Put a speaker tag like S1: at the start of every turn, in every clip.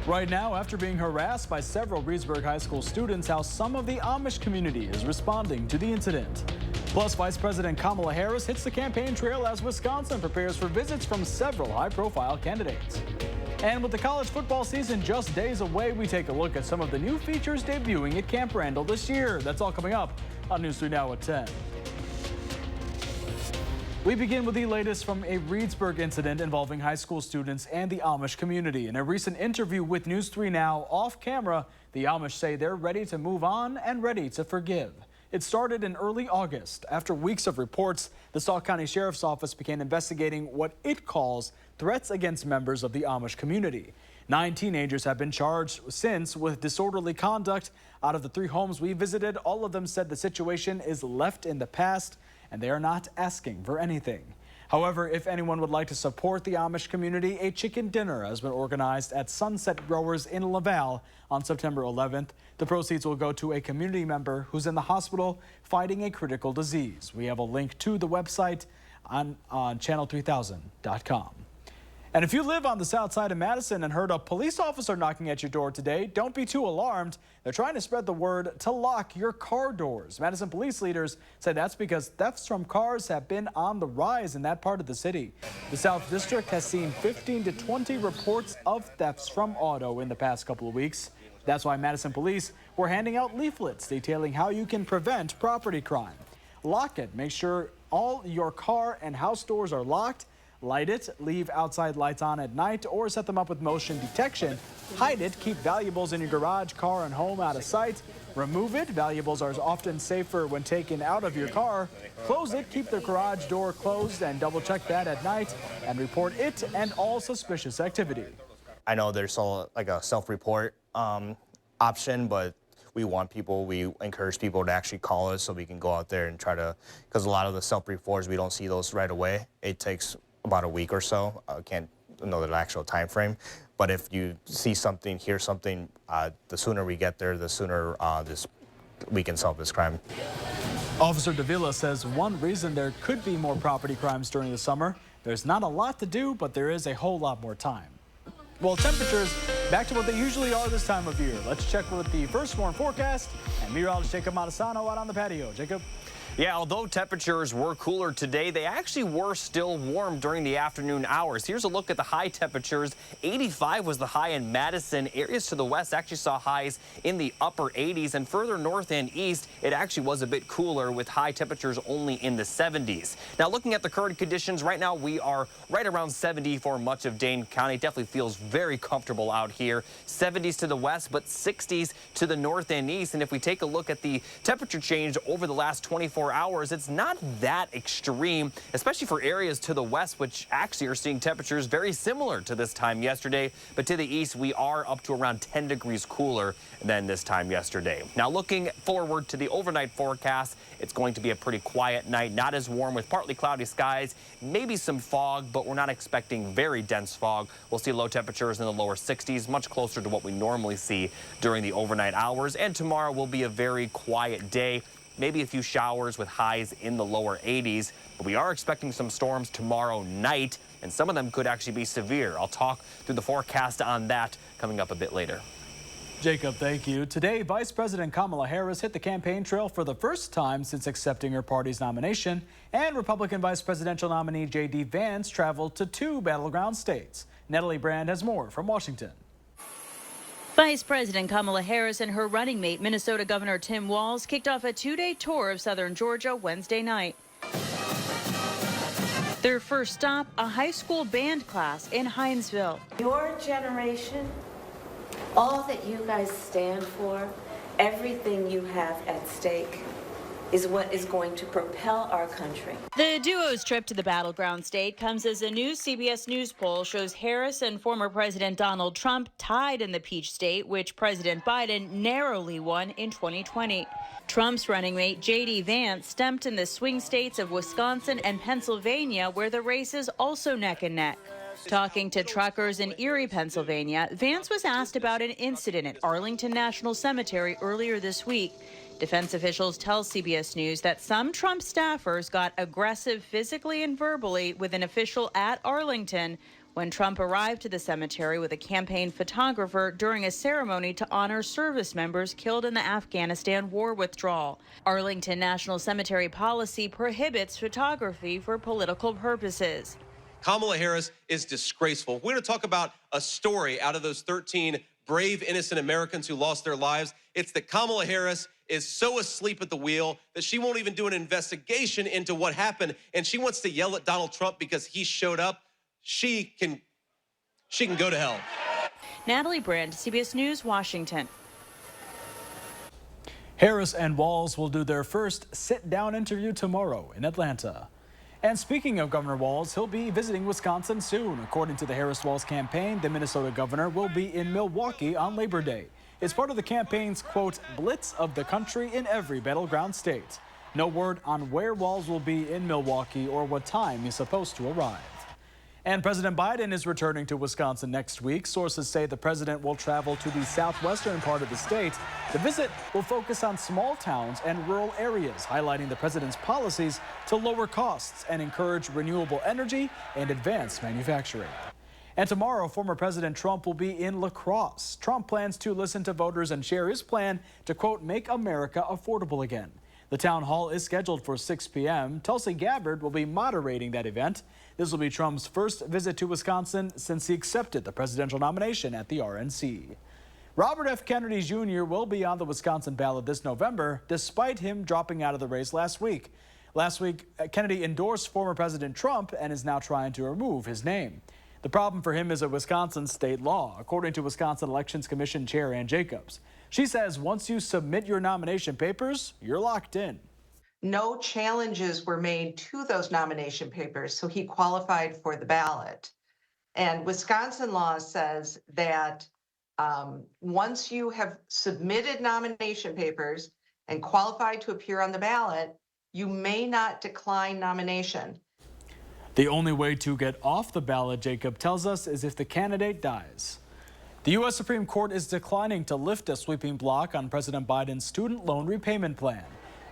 S1: Right now, after being harassed by several Reedsburg High School students, how some of the Amish community is responding to the incident. Plus, Vice President Kamala Harris hits the campaign trail as Wisconsin prepares for visits from several high-profile candidates. And with the college football season just days away, we take a look at some of the new features debuting at Camp Randall this year. That's all coming up on News 3 Now at 10. We begin with the latest from a Reedsburg incident involving high school students and the Amish community. In a recent interview with News 3 Now off camera, the Amish say they're ready to move on and ready to forgive. It started in early August. After weeks of reports, the Sauk County Sheriff's Office began investigating what it calls threats against members of the Amish community. 9 teenagers have been charged since with disorderly conduct. Out of the 3 homes we visited, all of them said the situation is left in the past and they are not asking for anything. However, if anyone would like to support the Amish community, a chicken dinner has been organized at Sunset Growers in Laval on September 11th. The proceeds will go to a community member who's in the hospital fighting a critical disease. We have a link to the website on channel3000.com. And if you live on the south side of Madison and heard a police officer knocking at your door today, don't be too alarmed. They're trying to spread the word to lock your car doors. Madison police leaders say that's because thefts from cars have been on the rise in that part of the city. The South District has seen 15 to 20 reports of thefts from auto in the past couple of weeks. That's why Madison police were handing out leaflets detailing how you can prevent property crime. Lock it. Make sure all your car and house doors are locked. Light it, leave outside lights on at night, or set them up with motion detection. Hide it, keep valuables in your garage, car, and home out of sight. Remove it. Valuables are often safer when taken out of your car. Close it, keep the garage door closed, and double check that at night, and report it and all suspicious activity.
S2: I know there's like a self-report option, but we encourage people to actually call us so we can go out there and try to, because a lot of the self-reports, we don't see those right away. It takes about a week or so. I can't know the actual time frame, but if you see something, hear something, the sooner we get there, the sooner we can solve this crime.
S1: Officer Davila says one reason there could be more property crimes during the summer, there's not a lot to do, but there is a whole lot more time. Well, temperatures back to what they usually are this time of year. Let's check with the first storm forecast and meteorologist Jacob Madison out on the patio. Jacob.
S3: Yeah, although temperatures were cooler today, they actually were still warm during the afternoon hours. Here's a look at the high temperatures. 85 was the high in Madison. Areas to the west actually saw highs in the upper 80s, and further north and east, it actually was a bit cooler with high temperatures only in the 70s. Now, looking at the current conditions, right now we are right around 70 for much of Dane County. Definitely feels very comfortable out here. 70s to the west, but 60s to the north and east. And if we take a look at the temperature change over the last 24 hours, it's not that extreme, especially for areas to the west, which actually are seeing temperatures very similar to this time yesterday. But to the east, we are up to around 10 degrees cooler than this time yesterday. Now, looking forward to the overnight forecast, it's going to be a pretty quiet night, not as warm with partly cloudy skies, maybe some fog, but we're not expecting very dense fog. We'll see low temperatures in the lower 60s, much closer to what we normally see during the overnight hours. And tomorrow will be a very quiet day. Maybe a few showers with highs in the lower 80s, but we are expecting some storms tomorrow night, and some of them could actually be severe. I'll talk through the forecast on that coming up a bit later.
S1: Jacob, thank you. Today, Vice President Kamala Harris hit the campaign trail for the first time since accepting her party's nomination, and Republican Vice Presidential nominee J.D. Vance traveled to 2 battleground states. Natalie Brand has more from Washington.
S4: Vice President Kamala Harris and her running mate, Minnesota Governor Tim Walz, kicked off a 2-day tour of southern Georgia Wednesday night. Their first stop, a high school band class in Hinesville.
S5: Your generation, all that you guys stand for, everything you have at stake, is what is going to propel our country.
S4: The duo's trip to the battleground state comes as a new CBS News poll shows Harris and former President Donald Trump tied in the Peach State, which President Biden narrowly won in 2020. Trump's running mate J.D. Vance stumped in the swing states of Wisconsin and Pennsylvania, where the race is also neck and neck. Talking to truckers in Erie, Pennsylvania, Vance was asked about an incident at Arlington National Cemetery earlier this week. Defense officials tell CBS News that some Trump staffers got aggressive physically and verbally with an official at Arlington when Trump arrived to the cemetery with a campaign photographer during a ceremony to honor service members killed in the Afghanistan war withdrawal. Arlington National Cemetery policy prohibits photography for political purposes.
S6: Kamala Harris is disgraceful. We're going to talk about a story out of those 13 brave, innocent Americans who lost their lives. It's that Kamala Harris is so asleep at the wheel that she won't even do an investigation into what happened, and she wants to yell at Donald Trump because he showed up. She can go to hell.
S4: Natalie Brand, CBS News, Washington.
S1: Harris and Walz will do their first sit-down interview tomorrow in Atlanta. And speaking of Governor Walz, he'll be visiting Wisconsin soon. According to the Harris-Walz campaign, the Minnesota governor will be in Milwaukee on Labor Day. It's part of the campaign's, quote, blitz of the country in every battleground state. No word on where Walz will be in Milwaukee or what time he's supposed to arrive. And President Biden is returning to Wisconsin next week. Sources say the president will travel to the southwestern part of the state. The visit will focus on small towns and rural areas, highlighting the president's policies to lower costs and encourage renewable energy and advance manufacturing. And tomorrow, former President Trump will be in La Crosse. Trump plans to listen to voters and share his plan to, quote, make America affordable again. The town hall is scheduled for 6 p.m. Tulsi Gabbard will be moderating that event. This will be Trump's first visit to Wisconsin since he accepted the presidential nomination at the RNC. Robert F. Kennedy Jr. will be on the Wisconsin ballot this November, despite him dropping out of the race last week. Last week, Kennedy endorsed former President Trump and is now trying to remove his name. The problem for him is a Wisconsin state law, according to Wisconsin Elections Commission Chair Ann Jacobs. She says once you submit your nomination papers, you're locked in.
S7: No challenges were made to those nomination papers, so he qualified for the ballot. And Wisconsin law says that once you have submitted nomination papers and qualified to appear on the ballot, you may not decline nomination.
S1: The only way to get off the ballot, Jacob tells us, is if the candidate dies. The U.S. Supreme Court is declining to lift a sweeping block on President Biden's student loan repayment plan.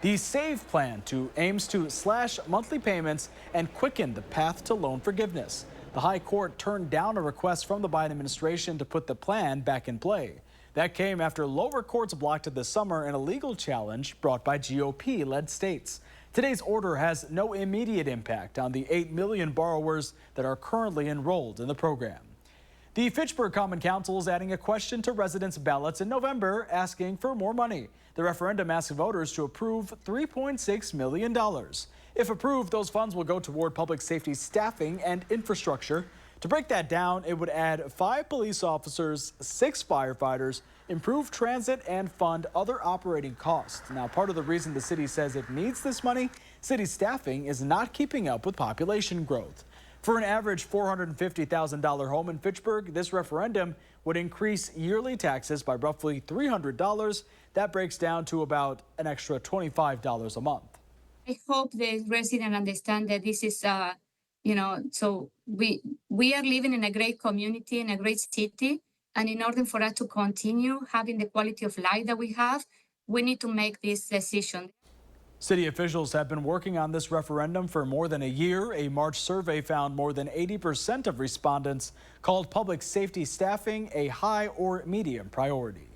S1: The SAVE plan aims to slash monthly payments and quicken the path to loan forgiveness. The High Court turned down a request from the Biden administration to put the plan back in play. That came after lower courts blocked it this summer in a legal challenge brought by GOP-led states. Today's order has no immediate impact on the 8 million borrowers that are currently enrolled in the program. The Fitchburg Common Council is adding a question to residents' ballots in November asking for more money. The referendum asks voters to approve $3.6 million. If approved, those funds will go toward public safety staffing and infrastructure. To break that down, it would add 5 police officers, 6 firefighters, improve transit, and fund other operating costs. Now, part of the reason the city says it needs this money, city staffing is not keeping up with population growth. For an average $450,000 home in Fitchburg, this referendum would increase yearly taxes by roughly $300. That breaks down to about an extra $25 a month.
S8: I hope the residents understand that this is, so we are living in a great community, in a great city. And in order for us to continue having the quality of life that we have, we need to make this decision.
S1: City officials have been working on this referendum for more than a year. A March survey found more than 80% of respondents called public safety staffing a high or medium priority.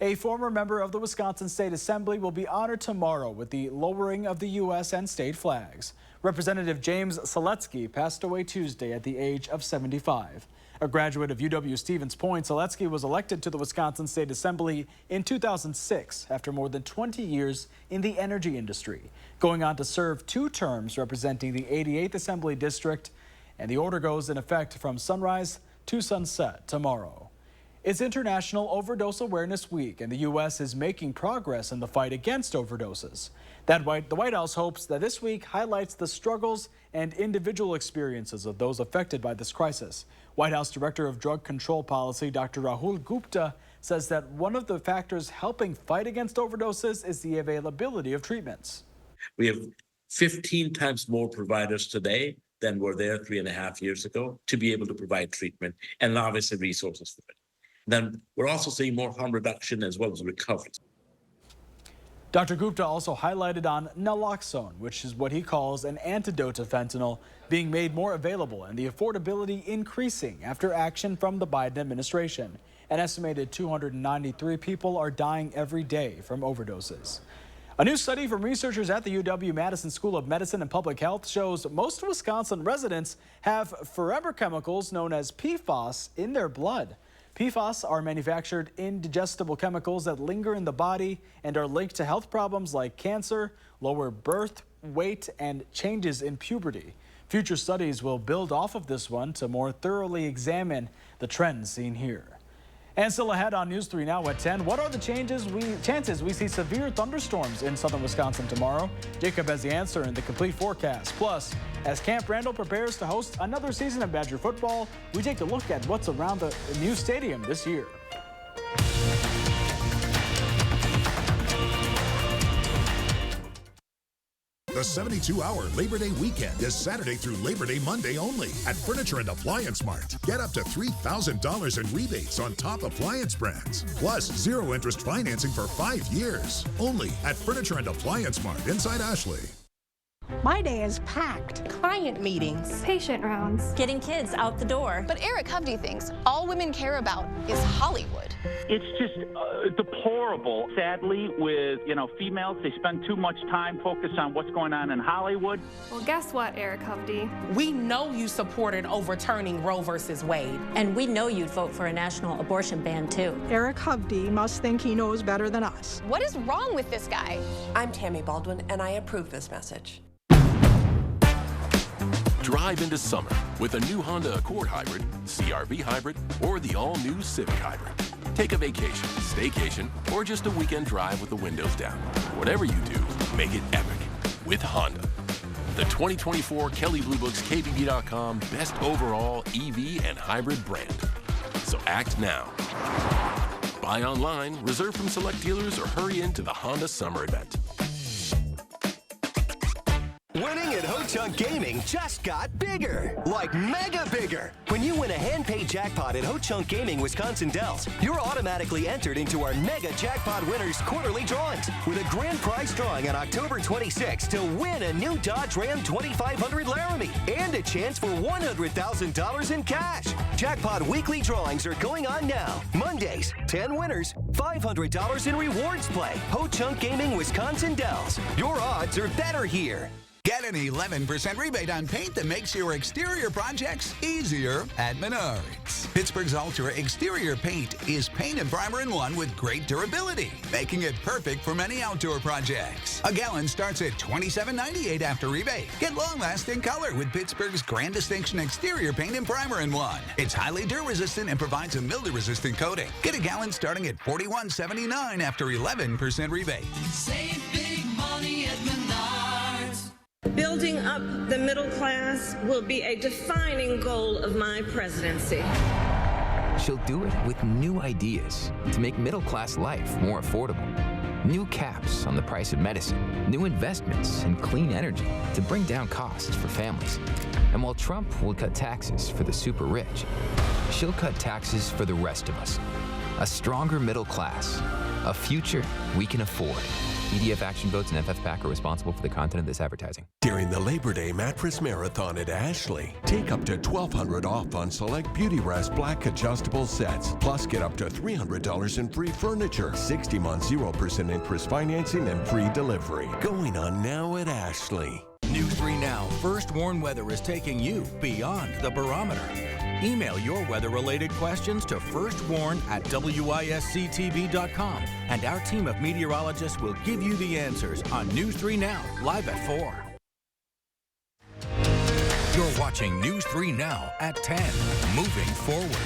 S1: A former member of the Wisconsin State Assembly will be honored tomorrow with the lowering of the U.S. and state flags. Representative James Seletsky passed away Tuesday at the age of 75. A graduate of UW-Stevens Point, Seletsky was elected to the Wisconsin State Assembly in 2006 after more than 20 years in the energy industry, going on to serve 2 terms representing the 88th Assembly District, and the order goes in effect from sunrise to sunset tomorrow. It's International Overdose Awareness Week, and the U.S. is making progress in the fight against overdoses. The White House hopes that this week highlights the struggles and individual experiences of those affected by this crisis. White House Director of Drug Control Policy, Dr. Rahul Gupta, says that one of the factors helping fight against overdoses is the availability of treatments.
S9: We have 15 times more providers today than were there 3.5 years ago to be able to provide treatment, and obviously resources for it. Then we're also seeing more harm reduction as well as recovery.
S1: Dr. Gupta also highlighted on naloxone, which is what he calls an antidote to fentanyl, being made more available and the affordability increasing after action from the Biden administration. An estimated 293 people are dying every day from overdoses. A new study from researchers at the UW-Madison School of Medicine and Public Health shows most Wisconsin residents have forever chemicals known as PFAS in their blood. PFAS are manufactured indigestible chemicals that linger in the body and are linked to health problems like cancer, lower birth weight, and changes in puberty. Future studies will build off of this one to more thoroughly examine the trends seen here. And still ahead on News 3 Now at 10, what are the chances we see severe thunderstorms in southern Wisconsin tomorrow? Jacob has the answer in the complete forecast. Plus, as Camp Randall prepares to host another season of Badger football, we take a look at what's around the new stadium this year.
S10: The 72-hour Labor Day weekend is Saturday through Labor Day Monday only at Furniture and Appliance Mart. Get up to $3,000 in rebates on top appliance brands, plus zero interest financing for 5 years. Only at Furniture and Appliance Mart inside Ashley.
S11: My day is packed.
S12: Client meetings,
S11: Patient rounds.
S12: getting kids out the door.
S13: But Eric Hovde thinks all women care about is Hollywood.
S14: It's just deplorable. Sadly, with females, they spend too much time focused on what's going on in Hollywood.
S11: Well, guess what, Eric Hovde?
S15: We know you supported overturning Roe versus Wade.
S12: And we know you'd vote for a national abortion ban, too.
S11: Eric Hovde must think he knows better than us.
S13: What is wrong with this guy?
S15: I'm Tammy Baldwin, and I approve this message.
S16: Drive into summer with a new Honda Accord Hybrid, CR-V Hybrid, or the all-new Civic Hybrid. Take a vacation, staycation, or just a weekend drive with the windows down. Whatever you do, make it epic with Honda. The 2024 Kelley Blue Book's KBB.com Best Overall EV and Hybrid Brand. So act now. Buy online, reserve from select dealers, or hurry into the Honda Summer Event.
S17: Winning at Ho-Chunk Gaming just got bigger, like mega bigger. When you win a hand-paid jackpot at Ho-Chunk Gaming Wisconsin Dells, you're automatically entered into our Mega Jackpot Winners quarterly drawings with a grand prize drawing on October 26 to win a new Dodge Ram 2500 Laramie and a chance for $100,000 in cash. Jackpot weekly drawings are going on now. Mondays, 10 winners, $500 in rewards play. Ho-Chunk Gaming Wisconsin Dells. Your odds are better here.
S18: Get an 11% rebate on paint that makes your exterior projects easier at Menards. Pittsburgh's Ultra Exterior Paint is paint and primer in one with great durability, making it perfect for many outdoor projects. A gallon starts at $27.98 after rebate. Get long-lasting color with Pittsburgh's Grand Distinction Exterior Paint and Primer in one. It's highly dew-resistant and provides a mildew-resistant coating. Get a gallon starting at $41.79 after 11% rebate.
S19: Save big money at Menards.
S20: Building up the middle class will be a defining goal of my presidency.
S21: She'll do it with new ideas to make middle-class life more affordable. New caps on the price of medicine, new investments in clean energy to bring down costs for families. And while Trump will cut taxes for the super rich, she'll cut taxes for the rest of us. A stronger middle class, a future we can afford. EDF Action Votes and FFPAC are responsible for the content of this advertising.
S22: During the Labor Day Mattress Marathon at Ashley, take up to $1,200 off on select Beauty Rest Black adjustable sets. Plus, get up to $300 in free furniture, 60 months 0% interest financing, and free delivery. Going on now at Ashley.
S23: News 3 Now First Warn Weather is taking you beyond the barometer. Email your weather-related questions to firstwarn@wisctv.com, and our team of meteorologists will give you the answers on News 3 Now, live at 4. You're watching News 3 Now at 10, moving forward.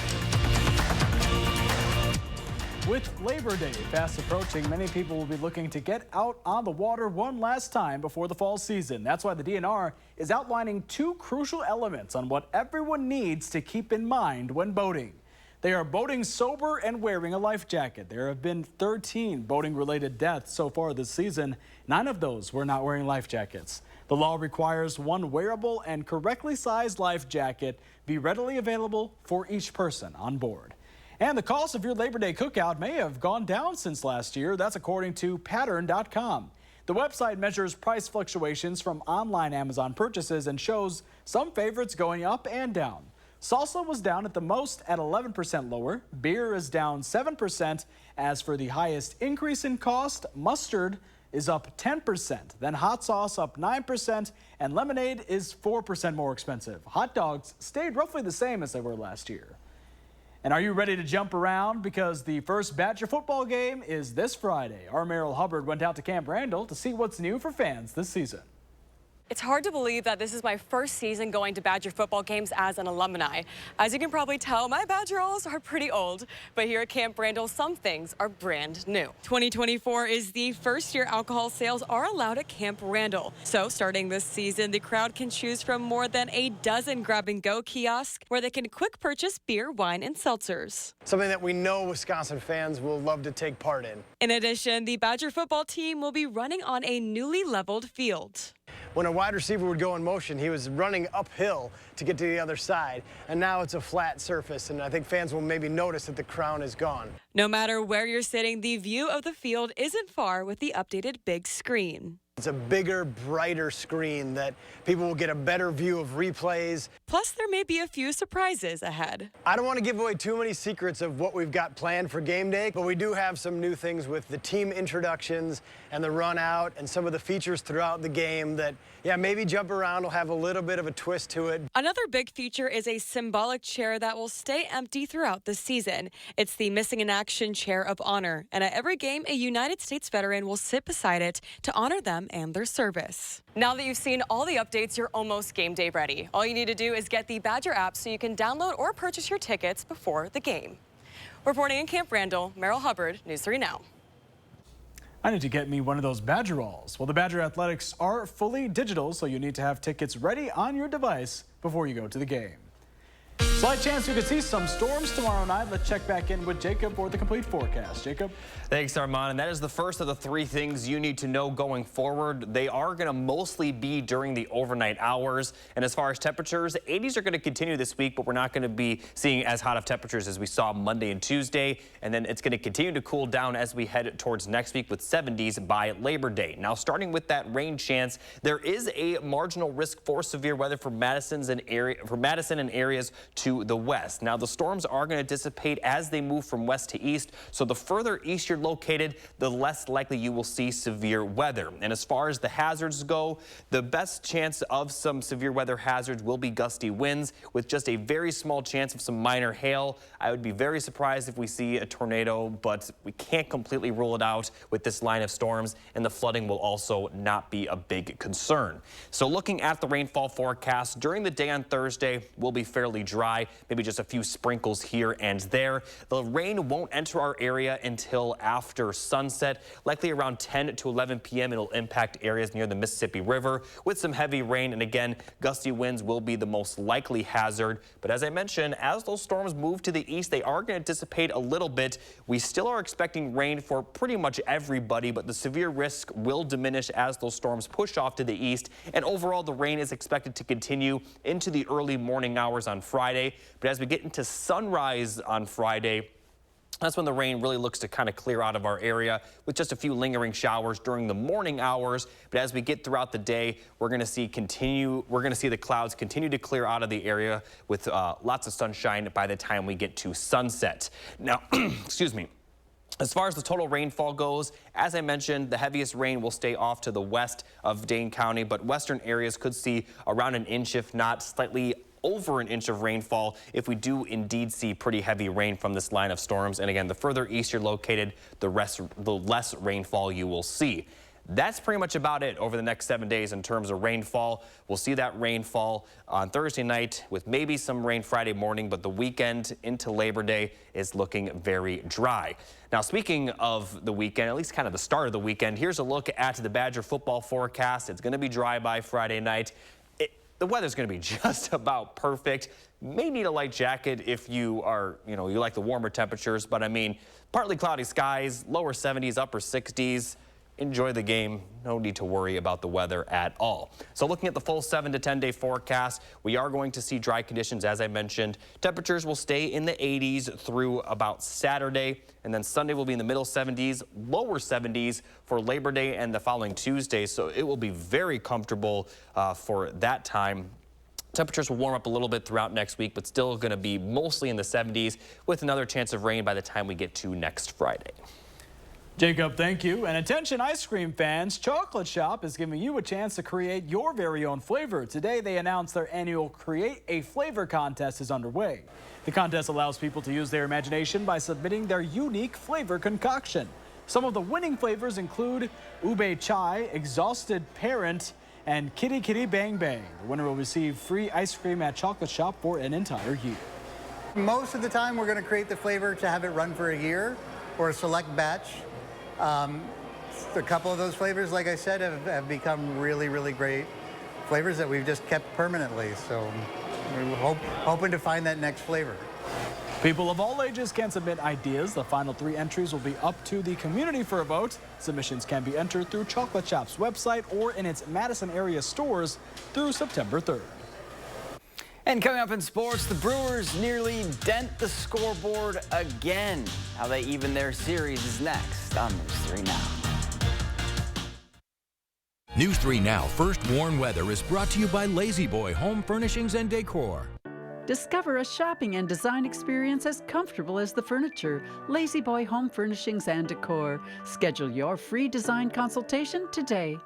S1: With Labor Day fast approaching, many people will be looking to get out on the water one last time before the fall season. That's why the DNR is outlining 2 crucial elements on what everyone needs to keep in mind when boating. They are boating sober and wearing a life jacket. There have been 13 boating-related deaths so far this season. 9 of those were not wearing life jackets. The law requires one wearable and correctly sized life jacket be readily available for each person on board. And the cost of your Labor Day cookout may have gone down since last year. That's according to Pattern.com. The website measures price fluctuations from online Amazon purchases and shows some favorites going up and down. Salsa was down at the most at 11% lower. Beer is down 7%. As for the highest increase in cost, mustard is up 10%. Then hot sauce up 9%, and lemonade is 4% more expensive. Hot dogs stayed roughly the same as they were last year. And are you ready to jump around? Because the first Badger football game is this Friday. Our Merrill Hubbard went out to Camp Randall to see what's new for fans this season.
S2: It's hard to believe that this is my first season going to Badger football games as an alumni. As you can probably tell, my Badgerals are pretty old, but here at Camp Randall, some things are brand new. 2024 is the first year alcohol sales are allowed at Camp Randall. So starting this season, the crowd can choose from more than a dozen grab-and-go kiosks where they can quick purchase beer, wine, and seltzers.
S3: Something that we know Wisconsin fans will love to take part in.
S2: In addition, the Badger football team will be running on a newly leveled field.
S3: When a wide receiver would go in motion, he was running uphill to get to the other side. And now it's a flat surface, and I think fans will maybe notice that the crown is gone.
S2: No matter where you're sitting, the view of the field isn't far with the updated big screen.
S3: It's a bigger, brighter screen that people will get a better view of replays.
S2: Plus, there may be a few surprises ahead.
S3: I don't want to give away too many secrets of what we've got planned for game day, but we do have some new things with the team introductions and the run out and some of the features throughout the game that, yeah, maybe jump around will have a little bit of a twist to it.
S2: Another big feature is a symbolic chair that will stay empty throughout the season. It's the Missing in Action Chair of Honor, and at every game, a United States veteran will sit beside it to honor them and their service. Now that you've seen all the updates, you're almost game day ready. All you need to do is get the Badger app so you can download or purchase your tickets before the game. Reporting in Camp Randall, Merrill Hubbard, News 3 Now.
S1: I need to get me one of those Badgeralls. Well, the Badger Athletics are fully digital, so you need to have tickets ready on your device before you go to the game. Slight chance we could see some storms tomorrow night. Let's check back in with Jacob for the complete forecast. Jacob?
S5: Thanks, Armand. And that is the first of the three things you need to know going forward. They are going to mostly be during the overnight hours. And as far as temperatures, 80s are going to continue this week, but we're not going to be seeing as hot of temperatures as we saw Monday and Tuesday. And then it's going to continue to cool down as we head towards next week with 70s by Labor Day. Now, starting with that rain chance, there is a marginal risk for severe weather for Madison and areas to the west. Now, the storms are going to dissipate as they move from west to east. So the further east you're located, the less likely you will see severe weather. And as far as the hazards go, the best chance of some severe weather hazards will be gusty winds with just a very small chance of some minor hail. I would be very surprised if we see a tornado, but we can't completely rule it out with this line of storms, and the flooding will also not be a big concern. So looking at the rainfall forecast, during the day on Thursday will be fairly dry, maybe just a few sprinkles here and there. The rain won't enter our area until after sunset, likely around 10 to 11 p.m. It'll impact areas near the Mississippi River with some heavy rain, and again, gusty winds will be the most likely hazard. But as I mentioned, as those storms move to the east, they are going to dissipate a little bit. We still are expecting rain for pretty much everybody, but the severe risk will diminish as those storms push off to the east. And overall, the rain is expected to continue into the early morning hours on Friday. But as we get into sunrise on Friday, that's when the rain really looks to kind of clear out of our area with just a few lingering showers during the morning hours. But as we get throughout the day, we're going to see the clouds continue to clear out of the area with lots of sunshine by the time we get to sunset. Now, excuse me. As far as the total rainfall goes, as I mentioned, the heaviest rain will stay off to the west of Dane County, but western areas could see around an inch, if not slightly over an inch of rainfall if we do indeed see pretty heavy rain from this line of storms. And again, the further east you're located, the less rainfall you will see. That's pretty much about it over the next 7 days in terms of rainfall. We'll see that rainfall on Thursday night with maybe some rain Friday morning, but the weekend into Labor Day is looking very dry. Now, speaking of the weekend, at least kind of the start of the weekend, here's a look at the Badger football forecast. It's going to be dry by Friday night. The weather's going to be just about perfect. May need a light jacket if you are, you like the warmer temperatures, but I mean, partly cloudy skies, lower 70s, upper 60s. enjoy the game. No need to worry about the weather at all. So looking at the full 7 to 10 day forecast, we are going to see dry conditions, as I mentioned. Temperatures will stay in the 80s through about Saturday, and then Sunday will be in the middle 70s, lower 70s for Labor Day and the following Tuesday. So it will be very comfortable for that time. Temperatures will warm up a little bit throughout next week, but still going to be mostly in the 70s with another chance of rain by the time we get to next Friday.
S1: Jacob, thank you. And attention ice cream fans, Chocolate Shop is giving you a chance to create your very own flavor. Today they announced their annual Create a Flavor contest is underway. The contest allows people to use their imagination by submitting their unique flavor concoction. Some of the winning flavors include Ube Chai, Exhausted Parent, and Kitty Kitty Bang Bang. The winner will receive free ice cream at Chocolate Shop for an entire year.
S4: Most of the time we're going to create the flavor to have it run for a year or a select batch. A couple of those flavors, like I said, have become really, really great flavors that we've just kept permanently. So we're hoping to find that next flavor.
S1: People of all ages can submit ideas. The final 3 entries will be up to the community for a vote. Submissions can be entered through Chocolate Shop's website or in its Madison area stores through September 3rd.
S6: And coming up in sports, the Brewers nearly dent the scoreboard again. How they even their series is next on News 3 Now.
S23: News 3 Now First Warn Weather is brought to you by Lazy Boy Home Furnishings and Decor.
S7: Discover a shopping and design experience as comfortable as the furniture. Lazy Boy Home Furnishings and Decor. Schedule your free design consultation today.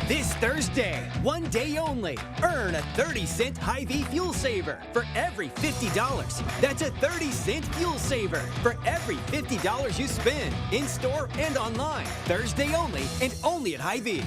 S24: This Thursday, one day only, earn a 30-cent Hy-Vee fuel saver for every $50. That's a 30-cent fuel saver for every $50 you spend in-store and online. Thursday only and only at Hy-Vee.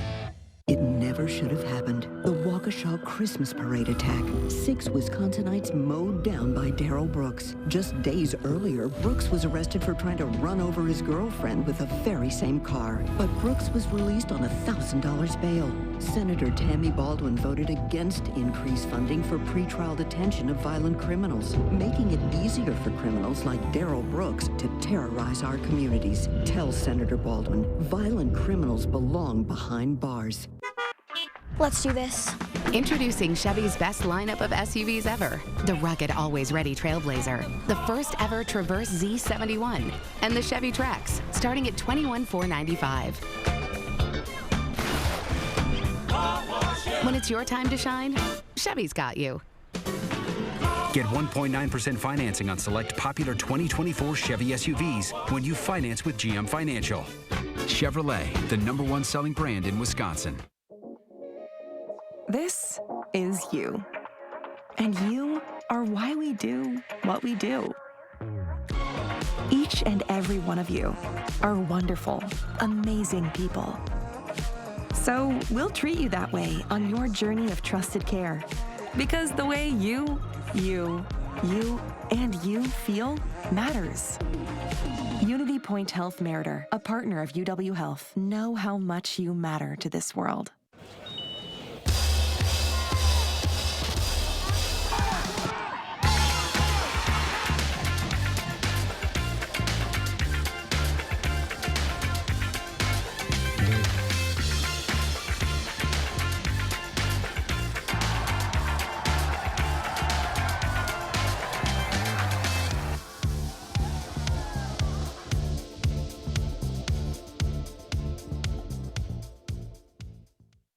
S25: It never should have happened. The Waukesha Christmas Parade attack. 6 Wisconsinites mowed down by Darrell Brooks. Just days earlier, Brooks was arrested for trying to run over his girlfriend with the very same car. But Brooks was released on $1,000 bail. Senator Tammy Baldwin voted against increased funding for pretrial detention of violent criminals, making it easier for criminals like Darrell Brooks to terrorize our communities. Tell Senator Baldwin, violent criminals belong behind bars.
S26: Let's do this. Introducing Chevy's best lineup of SUVs ever. The rugged, always-ready Trailblazer, the first ever Traverse Z71, and the Chevy Trax, starting at $21,495. When it's your time to shine, Chevy's got you.
S27: Get 1.9% financing on select popular 2024 Chevy SUVs when you finance with GM Financial. Chevrolet, the #1 selling brand in Wisconsin.
S28: This is you. And you are why we do what we do. Each and every one of you are wonderful, amazing people. So we'll treat you that way on your journey of trusted care. Because the way you, and you feel matters. Unity Point Health Meritor, a partner of UW Health. Know how much you matter to this world.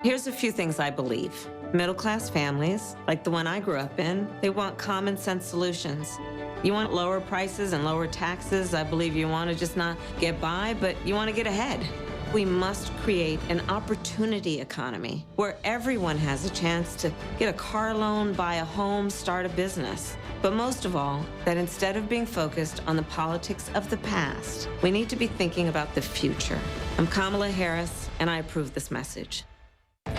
S20: Here's a few things I believe. Middle-class families, like the one I grew up in, they want common sense solutions. You want lower prices and lower taxes. I believe you want to just not get by, but you want to get ahead. We must create an opportunity economy where everyone has a chance to get a car loan, buy a home, start a business. But most of all, that instead of being focused on the politics of the past, we need to be thinking about the future. I'm Kamala Harris, and I approve this message.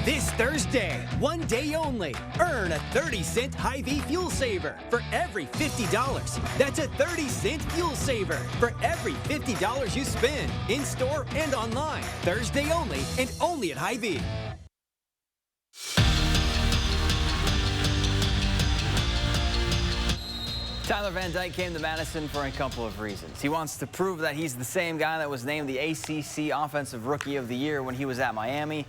S24: This Thursday, one day only, earn a 30-cent Hy-Vee fuel saver for every $50. That's a 30-cent fuel saver for every $50 you spend in-store and online. Thursday only and only at Hy-Vee.
S6: Tyler Van Dyke came to Madison for a couple of reasons. He wants to prove that he's the same guy that was named the ACC Offensive Rookie of the Year when he was at Miami.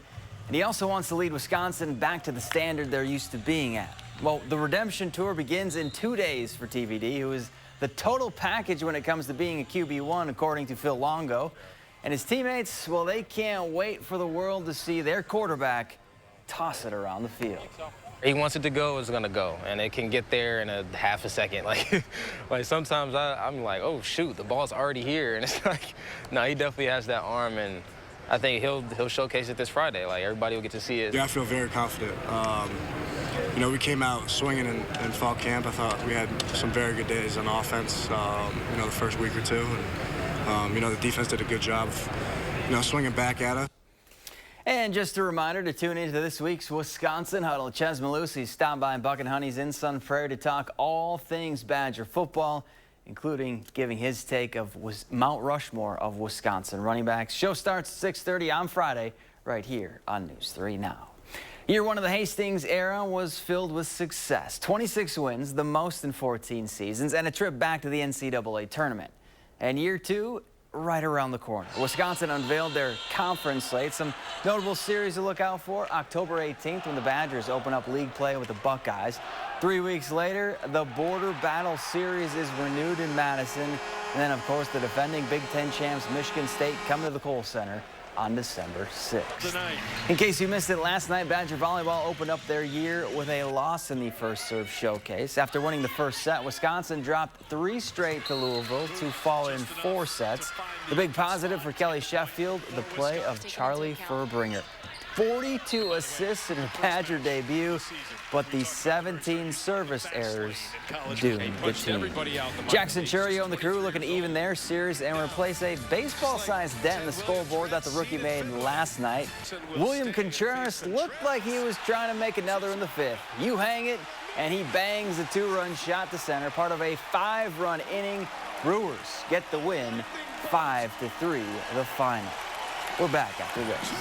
S6: And he also wants to lead Wisconsin back to the standard they're used to being at. Well, the redemption tour begins in 2 days for TVD, who is the total package when it comes to being a QB1, according to Phil Longo. And his teammates, well, they can't wait for the world to see their quarterback toss it around the field.
S8: He wants it to go, it's gonna go, and it can get there in a half a second. Like sometimes I'm like, oh shoot, the ball's already here, and it's like, no, he definitely has that arm, and I think he'll showcase it this Friday. Like everybody will get to see it.
S9: Yeah, I feel very confident. You know, we came out swinging in fall camp. I thought we had some very good days on offense. You know, the first week or two, and you know, the defense did a good job of, you know, swinging back at us.
S6: And just a reminder to tune into this week's Wisconsin Huddle. Ches Malusi stopped by Bucket Honey's in Sun Prairie to talk all things Badger football, including giving his take of Mount Rushmore of Wisconsin running backs. Show starts at 6:30 on Friday right here on News 3 Now. Year one of the Hastings era was filled with success. 26 wins, the most in 14 seasons, and a trip back to the NCAA tournament. And year two, right around the corner. Wisconsin unveiled their conference slate. Some notable series to look out for. October 18th when the Badgers open up league play with the Buckeyes. 3 weeks later, the Border Battle Series is renewed in Madison. And then, of course, the defending Big Ten champs Michigan State come to the Kohl Center on December 6th. In case you missed it last night, Badger Volleyball opened up their year with a loss in the First Serve Showcase. After winning the first set, Wisconsin dropped 3 straight to Louisville to fall in 4 sets. The big positive for Kelly Sheffield, the play of Charlie Furbringer. 42 assists in her Badger debut, but the 17 service errors doomed the team. Jackson Churio and the crew looking to even their series and replace a baseball-sized dent in the scoreboard that the rookie made last night. William Contreras looked like he was trying to make another in the 5th. You hang it, and he bangs a 2-run shot to center, part of a 5-run inning. Brewers get the win, 5-3 the final. We're back after this.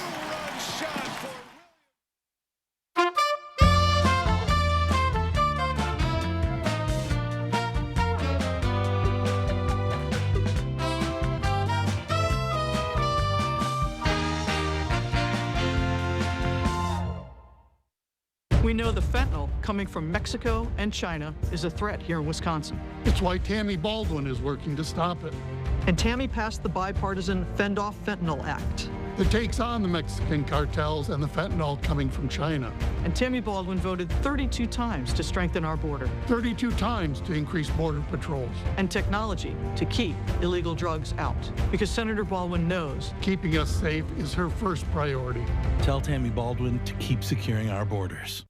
S10: We know the fentanyl coming from Mexico and China is a threat here in Wisconsin.
S11: It's why Tammy Baldwin is working to stop it.
S10: And Tammy passed the bipartisan Fend Off Fentanyl Act.
S11: It takes on the Mexican cartels and the fentanyl coming from China.
S10: And Tammy Baldwin voted 32 times to strengthen our border.
S11: 32 times to increase border patrols.
S10: And technology to keep illegal drugs out. Because Senator Baldwin knows
S11: keeping us safe is her first priority.
S12: Tell Tammy Baldwin to keep securing our borders.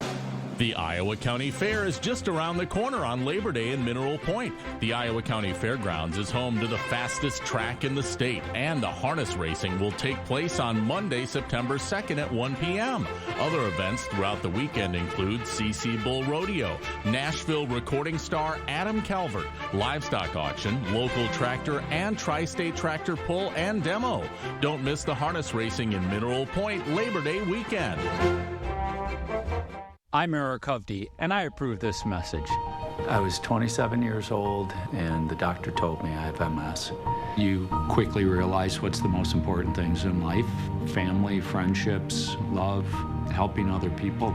S13: The Iowa County Fair is just around the corner on Labor Day in Mineral Point. The Iowa County Fairgrounds is home to the fastest track in the state, and the harness racing will take place on Monday, September 2nd at 1 p.m. Other events throughout the weekend include CC Bull Rodeo, Nashville recording star Adam Calvert, livestock auction, local tractor and tri-state tractor pull and demo. Don't miss the harness racing in Mineral Point Labor Day weekend.
S14: I'm Eric Hovde, and I approve this message. I was 27 years old, and the doctor told me I have MS. You quickly realize what's the most important things in life: family, friendships, love, helping other people.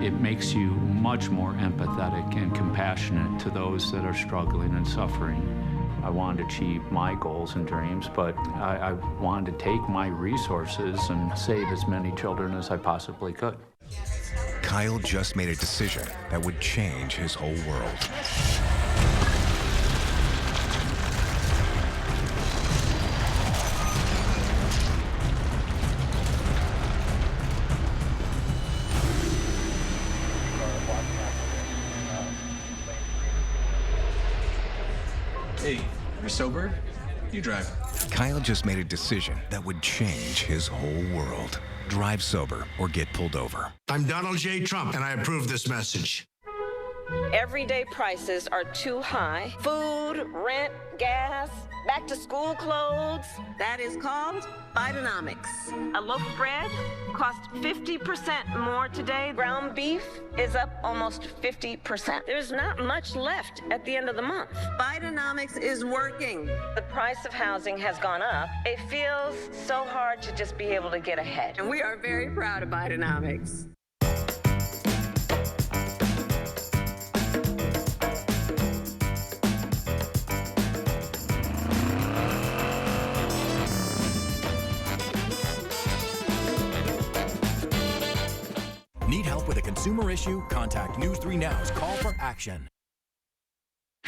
S14: It makes you much more empathetic and compassionate to those that are struggling and suffering. I wanted to achieve my goals and dreams, but I wanted to take my resources and save as many children as I possibly could.
S15: Kyle just made a decision that would change his whole world.
S29: Hey, you're sober? You drive.
S15: Kyle just made a decision that would change his whole world. Drive sober or get pulled over.
S30: I'm Donald J. Trump, and I approve this message.
S20: Everyday prices are too high. Food, rent, gas, back to school clothes. That is called Bidenomics. A loaf of bread costs 50% more today. Ground beef is up almost 50%. There's not much left at the end of the month. Bidenomics is working. The price of housing has gone up. It feels so hard to just be able to get ahead. And we are very proud of Bidenomics.
S23: Need help with a consumer issue? Contact News 3 Now's Call for Action.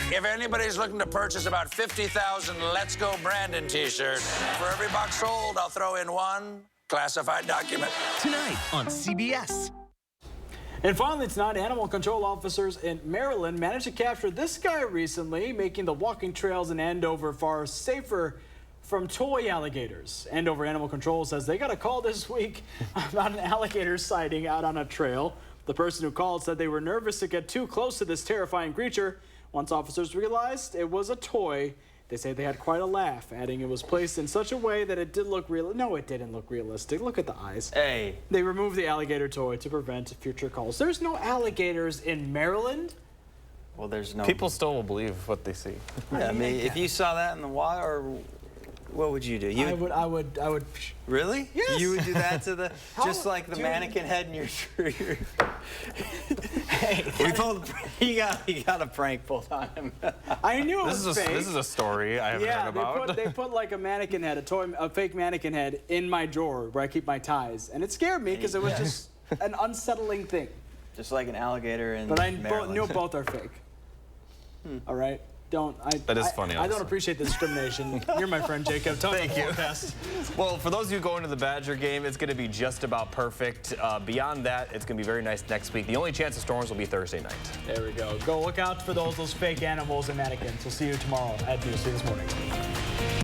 S2: If anybody's looking to purchase about 50,000 Let's Go Brandon t-shirts, for every box sold, I'll throw in one classified document.
S3: Tonight on CBS.
S1: And finally tonight, animal control officers in Maryland managed to capture this guy recently, making the walking trails in Andover far safer from toy alligators. Andover Animal Control says they got a call this week about an alligator sighting out on a trail. The person who called said they were nervous to get too close to this terrifying creature. Once officers realized it was a toy, they say they had quite a laugh, adding it was placed in such a way that it did look real. No, it didn't look realistic. Look at the eyes.
S6: Hey.
S1: They removed the alligator toy to prevent future calls. There's no alligators in Maryland.
S6: Well, there's no...
S8: People still will believe what they see.
S6: Yeah, I mean, if you saw that in the wild, or what would you do?
S1: I would.
S6: Really?
S1: Yes.
S6: You would do that to the, just like the mannequin head in your Hey, you got a prank pulled on him.
S1: I knew it was fake.
S8: This is a story I haven't heard about.
S1: They put like a mannequin head, a fake mannequin head in my drawer where I keep my ties. And it scared me because it was just an unsettling thing.
S6: Just like an alligator in
S1: But I
S6: Maryland.
S1: knew both are fake. All right?
S8: That is funny,
S1: I don't appreciate the discrimination. You're my friend, Jacob.
S8: Thank you. Well, for those of you going to the Badger game, it's going to be just about perfect. Beyond that, it's going to be very nice next week. The only chance of storms will be Thursday night.
S1: There we go. Go look out for those fake animals and mannequins. We'll see you tomorrow at News 3 This Morning.